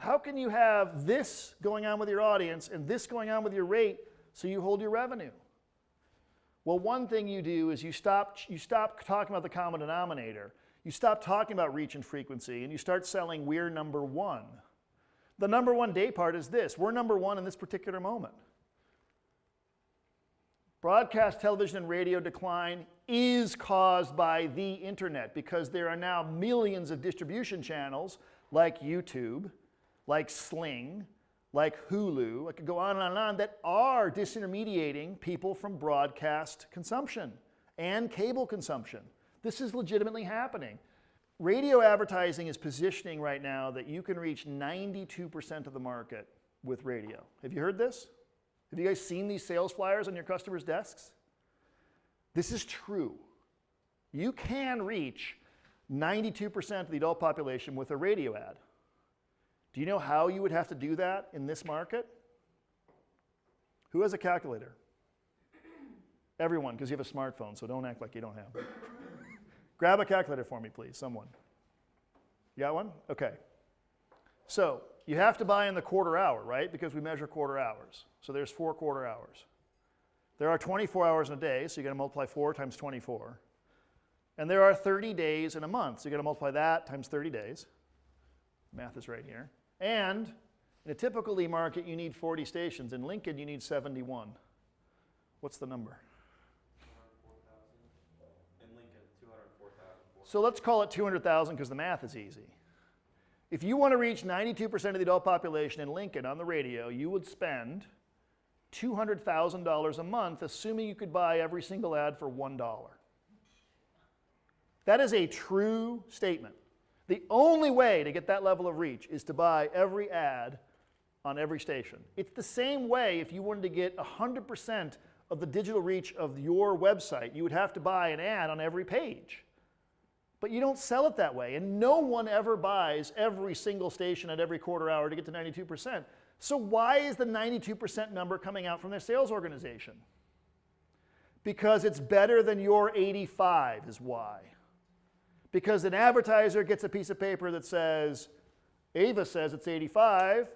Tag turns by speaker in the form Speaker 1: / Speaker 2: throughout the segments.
Speaker 1: How can you have this going on with your audience and this going on with your rate so you hold your revenue? Well, one thing you do is you stop talking about the common denominator. You stop talking about reach and frequency, and you start selling we're number one. The number one day part is this. We're number one in this particular moment. Broadcast television and radio decline is caused by the internet because there are now millions of distribution channels like YouTube, like Sling, like Hulu, I could go on and on, that are disintermediating people from broadcast consumption and cable consumption. This is legitimately happening. Radio advertising is positioning right now that you can reach 92% of the market with radio. Have you heard this? Have you guys seen these sales flyers on your customers' desks? This is true. You can reach 92% of the adult population with a radio ad. Do you know how you would have to do that in this market? Who has a calculator? Everyone, because you have a smartphone, so don't act like you don't have one. Grab a calculator for me, please, someone. You got one? Okay. So you have to buy in the quarter hour, right? Because we measure quarter hours. So there's 4 quarter hours. There are 24 hours in a day, so you got to multiply 4 times 24. And there are 30 days in a month, so you got to multiply that times 30 days. Math is right here. And in a typical e-market, you need 40 stations. In Lincoln, you need 71. What's the number?
Speaker 2: 204,000. In Lincoln, 204,000.
Speaker 1: So let's call it 200,000 because the math is easy. If you want to reach 92% of the adult population in Lincoln on the radio, you would spend $200,000 a month, assuming you could buy every single ad for $1. That is a true statement. The only way to get that level of reach is to buy every ad on every station. It's the same way if you wanted to get 100% of the digital reach of your website, you would have to buy an ad on every page. But you don't sell it that way, and no one ever buys every single station at every quarter hour to get to 92%. So why is the 92% number coming out from their sales organization? Because it's better than your 85 is why. Because an advertiser gets a piece of paper that says, Ava says it's 85,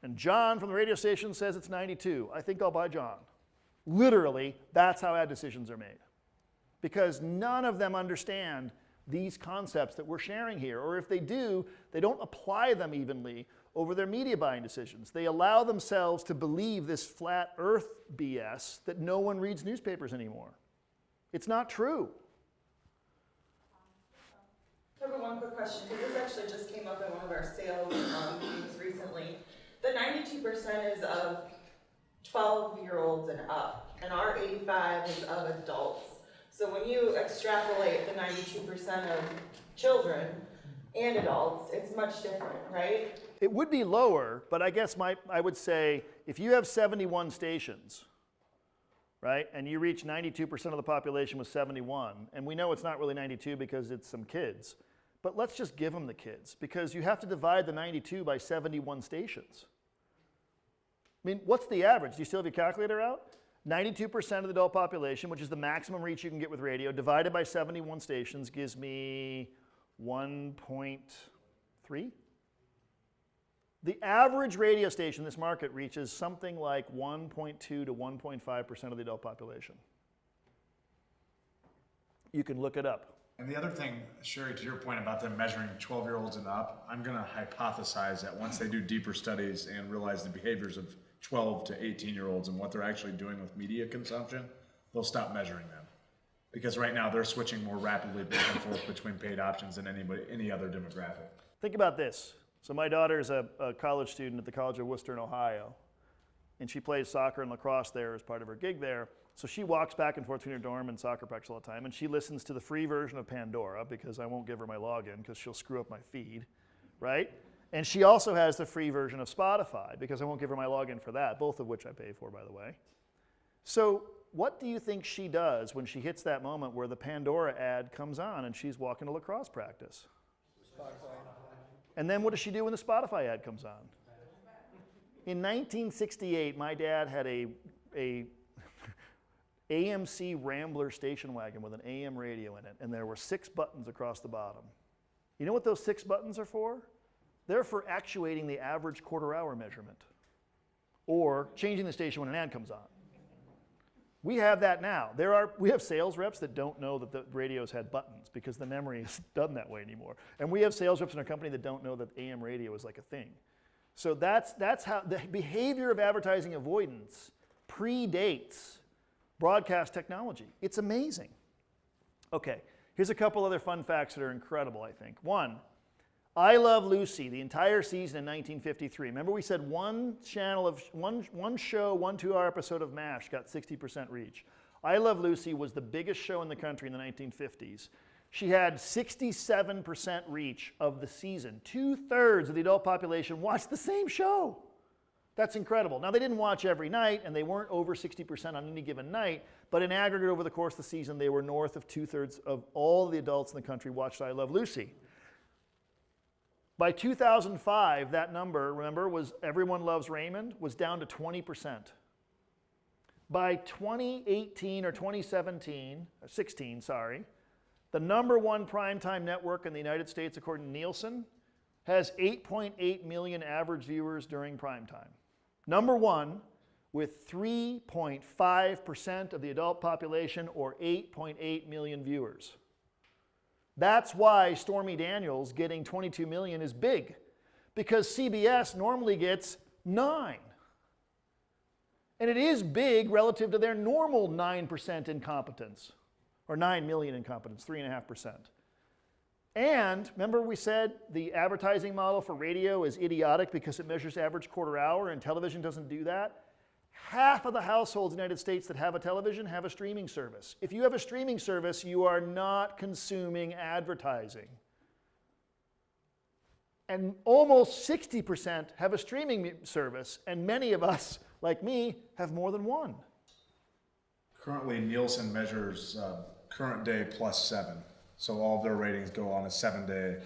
Speaker 1: and John from the radio station says it's 92. I think I'll buy John. Literally, that's how ad decisions are made. Because none of them understand these concepts that we're sharing here. Or if they do, they don't apply them evenly over their media buying decisions. They allow themselves to believe this flat earth BS that no one reads newspapers anymore. It's not true.
Speaker 3: I have one quick question, because this actually just came up in one of our sales meetings recently. The 92% is of 12-year-olds and up, and our 85 is of adults. So when you extrapolate the 92% of children and adults, it's much different, right?
Speaker 1: It would be lower, but I guess I would say if you have 71 stations, right, and you reach 92% of the population with 71, and we know it's not really 92 because it's some kids, but let's just give them the kids, because you have to divide the 92 by 71 stations. I mean, what's the average? Do you still have your calculator out? 92% of the adult population, which is the maximum reach you can get with radio, divided by 71 stations gives me 1.3. The average radio station in this market reaches something like 1.2 to 1.5% of the adult population. You can look it up.
Speaker 4: And the other thing, Sherry, to your point about them measuring 12-year-olds and up, I'm going to hypothesize that once they do deeper studies and realize the behaviors of 12 to 18-year-olds and what they're actually doing with media consumption, they'll stop measuring them. Because right now they're switching more rapidly back and forth between paid options than any other demographic.
Speaker 1: Think about this. So my daughter is a college student at the College of Worcester in Ohio, and she plays soccer and lacrosse there as part of her gig there. So she walks back and forth between her dorm and soccer practice all the time, and she listens to the free version of Pandora, because I won't give her my login because she'll screw up my feed, right? And she also has the free version of Spotify, because I won't give her my login for that, both of which I pay for, by the way. So what do you think she does when she hits that moment where the Pandora ad comes on and she's walking to lacrosse practice?
Speaker 5: Spotify.
Speaker 1: And then what does she do when the Spotify ad comes on? In 1968, my dad had a AMC Rambler station wagon with an AM radio in it, and there were 6 buttons across the bottom. You know what those 6 buttons are for? They're for actuating the average quarter-hour measurement or changing the station when an ad comes on. We have that now. We have sales reps that don't know that the radios had buttons because the memory is done that way anymore. And we have sales reps in our company that don't know that AM radio is like a thing. So that's how the behavior of advertising avoidance predates broadcast technology. It's amazing. Okay, here's a couple other fun facts that are incredible, I think. One, I Love Lucy, the entire season in 1953. Remember we said one show, 1 2-hour episode of MASH got 60% reach. I Love Lucy was the biggest show in the country in the 1950s. She had 67% reach of the season. 2/3 of the adult population watched the same show. That's incredible. Now, they didn't watch every night, and they weren't over 60% on any given night, but in aggregate over the course of the season, they were north of 2/3 of all the adults in the country watched I Love Lucy. By 2005, that number, remember, was Everyone Loves Raymond, was down to 20%. By 2018 or 2017, 16, sorry, the #1 primetime network in the United States, according to Nielsen, has 8.8 million average viewers during primetime. #1 with 3.5% of the adult population or 8.8 million viewers. That's why Stormy Daniels getting 22 million is big, because CBS normally gets 9. And it is big relative to their normal 9% incompetence, or 9 million incompetence, 3.5%. And remember we said the advertising model for radio is idiotic because it measures average quarter hour and television doesn't do that? Half of the households in the United States that have a television have a streaming service. If you have a streaming service, you are not consuming advertising. And almost 60% have a streaming service, and many of us, like me, have more than one.
Speaker 4: Currently, Nielsen measures current day +7. So all of their ratings go on a 7-day.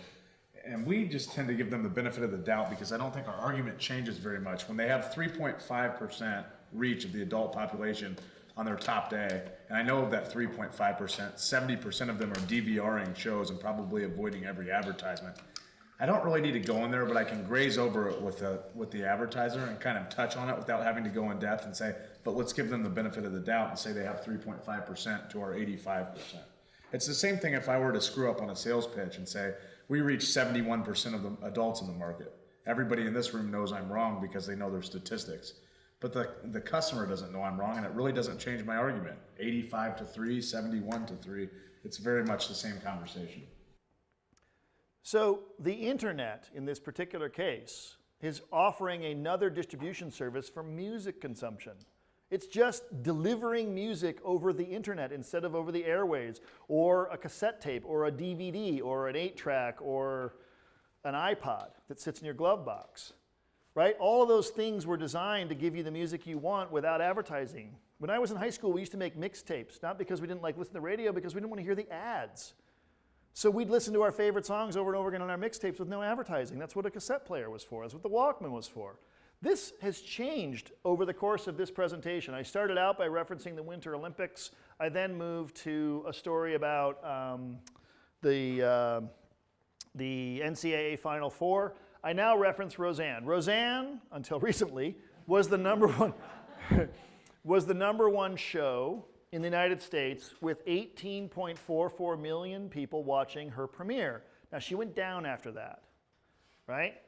Speaker 4: And we just tend to give them the benefit of the doubt because I don't think our argument changes very much. When they have 3.5% reach of the adult population on their top day, and I know of that 3.5%, 70% of them are DVRing shows and probably avoiding every advertisement. I don't really need to go in there, but I can graze over it with the advertiser and kind of touch on it without having to go in depth and say, but let's give them the benefit of the doubt and say they have 3.5% to our 85%. It's the same thing if I were to screw up on a sales pitch and say, we reach 71% of the adults in the market. Everybody in this room knows I'm wrong because they know their statistics. But the customer doesn't know I'm wrong, and it really doesn't change my argument. 85 to 3, 71 to 3, it's very much the same conversation.
Speaker 1: So the internet, in this particular case, is offering another distribution service for music consumption. It's just delivering music over the internet instead of over the airwaves, or a cassette tape, or a DVD, or an 8-track, or an iPod that sits in your glove box, right? All of those things were designed to give you the music you want without advertising. When I was in high school, we used to make mixtapes, not because we didn't like listen to the radio, because we didn't want to hear the ads. So we'd listen to our favorite songs over and over again on our mixtapes with no advertising. That's what a cassette player was for. That's what the Walkman was for. This has changed over the course of this presentation. I started out by referencing the Winter Olympics. I then moved to a story about the NCAA Final Four. I now reference Roseanne. Roseanne, until recently, was the #1 show in the United States with 18.44 million people watching her premiere. Now, she went down after that, right?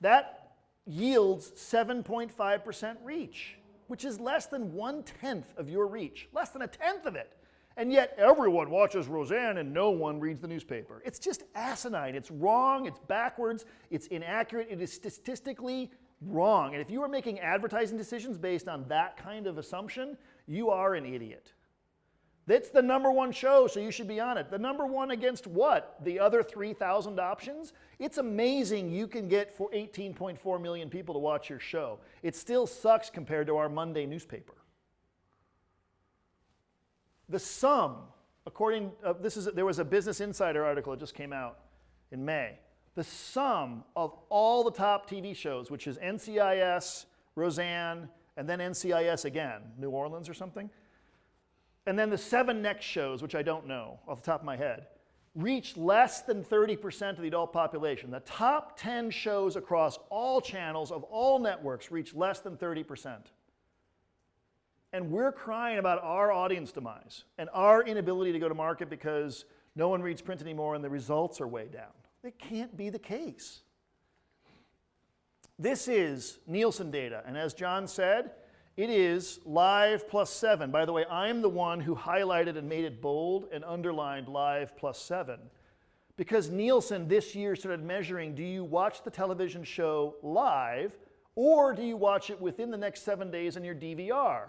Speaker 1: That yields 7.5% reach, which is less than 1/10 of your reach, less than 1/10 of it. And yet everyone watches Roseanne and no one reads the newspaper. It's just asinine. It's wrong, it's backwards, it's inaccurate, it is statistically wrong. And if you are making advertising decisions based on that kind of assumption, you are an idiot. That's the #1 show, so you should be on it. The #1 against what? The other 3,000 options? It's amazing you can get 18.4 million people to watch your show. It still sucks compared to our Monday newspaper. The sum, according, there was a Business Insider article that just came out in May. The sum of all the top TV shows, which is NCIS, Roseanne, and then NCIS again, New Orleans or something, and then the 7 next shows, which I don't know off the top of my head, reach less than 30% of the adult population. The top 10 shows across all channels of all networks reach less than 30%. And we're crying about our audience demise and our inability to go to market because no one reads print anymore and the results are way down. It can't be the case. This is Nielsen data, and as John said, it is live plus 7. By the way, I'm the one who highlighted and made it bold and underlined live plus 7. Because Nielsen this year started measuring, do you watch the television show live or do you watch it within the next 7 days on your DVR?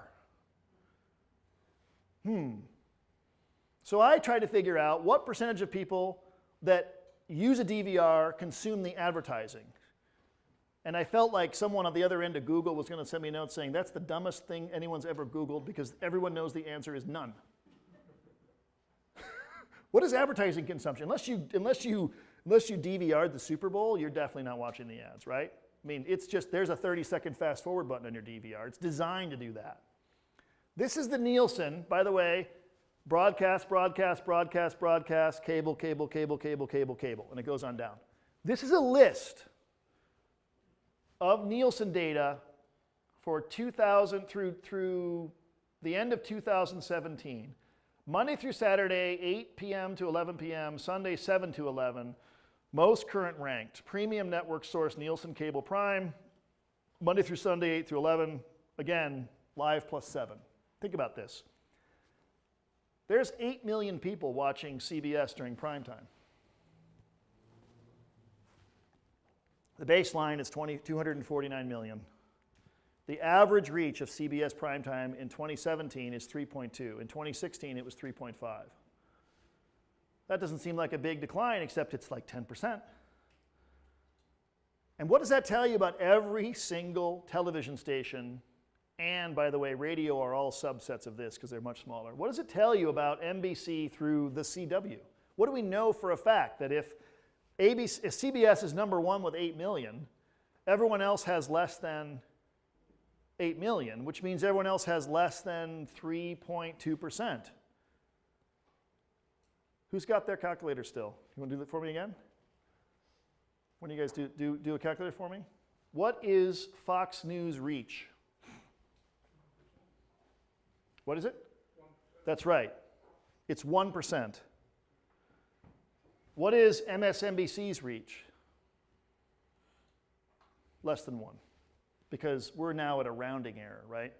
Speaker 1: So I tried to figure out what percentage of people that use a DVR consume the advertising. And I felt like someone on the other end of Google was going to send me a note saying, that's the dumbest thing anyone's ever Googled because everyone knows the answer is none. What is advertising consumption? Unless you DVR'd the Super Bowl, you're definitely not watching the ads, right? I mean, it's just, there's a 30-second fast forward button on your DVR. It's designed to do that. This is the Nielsen, by the way, broadcast, broadcast, broadcast, broadcast, cable, cable, cable, cable, cable, cable, and it goes on down. This is a list of Nielsen data for 2000 through the end of 2017. Monday through Saturday, 8 p.m. to 11 p.m., Sunday 7 to 11, most current ranked. Premium network source Nielsen Cable Prime, Monday through Sunday, 8 through 11, again, live plus 7. Think about this. There's 8 million people watching CBS during prime time. The baseline is 249 million. The average reach of CBS primetime in 2017 is 3.2. In 2016, it was 3.5. That doesn't seem like a big decline, except it's like 10%. And what does that tell you about every single television station? And by the way, radio are all subsets of this because they're much smaller. What does it tell you about NBC through the CW? What do we know for a fact? That if CBS is number one with 8 million, everyone else has less than 8 million, which means everyone else has less than 3.2%. Who's got their calculator still? You want to do that for me again? When you guys do a calculator for me? What is Fox News reach? What is it? 1%. That's right. It's 1%. What is MSNBC's reach? Less than 1, because we're now at a rounding error, right?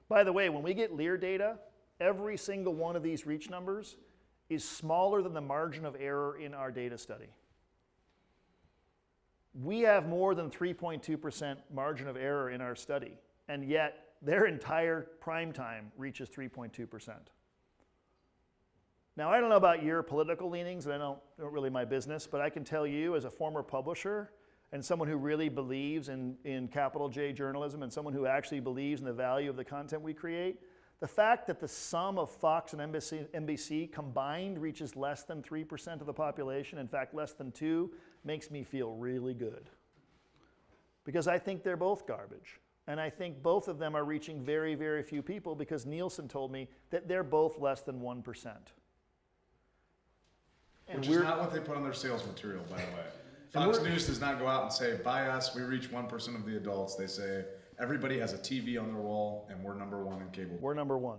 Speaker 1: By the way, when we get Lear data, every single one of these reach numbers is smaller than the margin of error in our data study. We have more than 3.2% margin of error in our study, and yet their entire prime time reaches 3.2%. Now, I don't know about your political leanings, and I don't really my business, but I can tell you as a former publisher and someone who really believes in capital J journalism and someone who actually believes in the value of the content we create, the fact that the sum of Fox and NBC combined reaches less than 3% of the population, in fact less than 2%, makes me feel really good. Because I think they're both garbage. And I think both of them are reaching very, very few people because Nielsen told me that they're both less than 1%.
Speaker 4: Which is not what they put on their sales material, by the way. Fox News does not go out and say, by us, we reach 1% of the adults. They say, everybody has a TV on their wall, and we're number one in cable.
Speaker 1: We're number one.